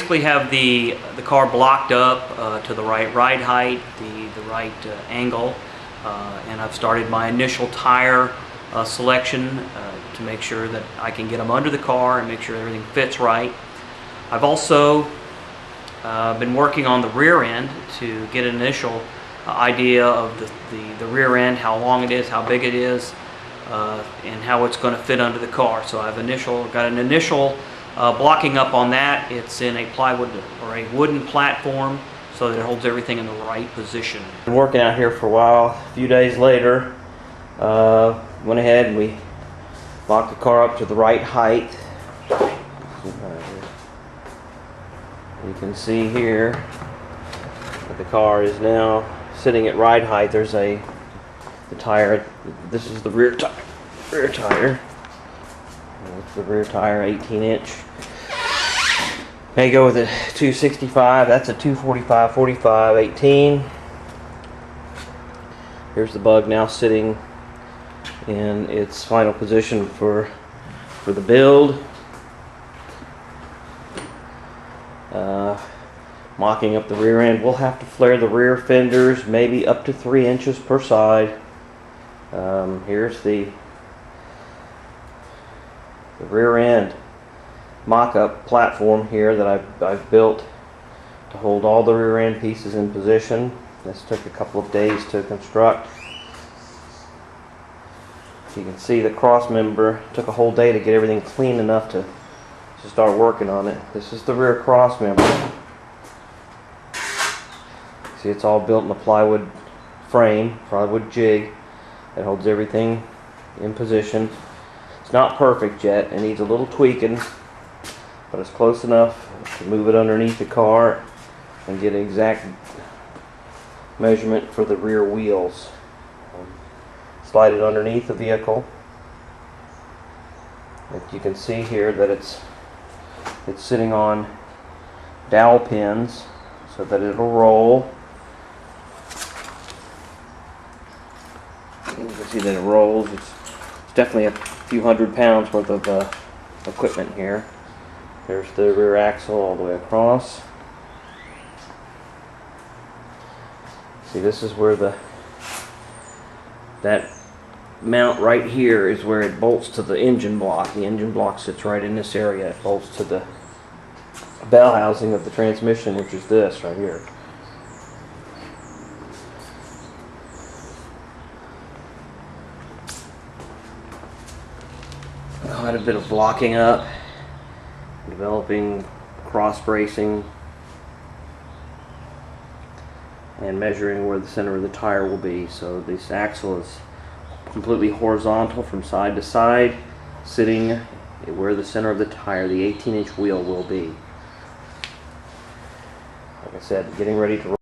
basically have the car blocked up to the right ride height, the right angle, and I've started my initial tire selection to make sure that I can get them under the car and make sure everything fits right. I've also been working on the rear end to get an initial idea of the rear end, how long it is, how big it is, and how it's going to fit under the car. So I've got an initial blocking up on that. It's in a plywood or a wooden platform so that it holds everything in the right position. Been working out here for a while. A few days later, went ahead and we locked the car up to the right height. You can see here that the car is now sitting at ride height. There's the tire. This is the rear tire. It's the rear tire, 18-inch. May go with a 265. That's a 245, 45, 18. Here's the bug now sitting in its final position for the build. Mocking up the rear end. We'll have to flare the rear fenders maybe up to 3 inches per side. Here's the rear end mock-up platform here that I've built to hold all the rear end pieces in position. This took a couple of days to construct. You can see the cross member took a whole day to get everything clean enough to start working on it. This is the rear cross member. See, it's all built in a plywood frame, plywood jig that holds everything in position. It's not perfect yet. It needs a little tweaking, but it's close enough to move it underneath the car and get an exact measurement for the rear wheels. Slide it underneath the vehicle. And you can see here that it's sitting on dowel pins so that it'll roll. You can see that it rolls. It's definitely a few hundred pounds worth of equipment here. There's the rear axle all the way across. See, this is where that mount right here is where it bolts to the engine block. The engine block sits right in this area. It bolts to the bell housing of the transmission, which is this right here. Quite a bit of blocking up, developing cross bracing, and measuring where the center of the tire will be. So this axle is completely horizontal from side to side, sitting where the center of the tire, the 18-inch wheel, will be. Like I said, getting ready to roll.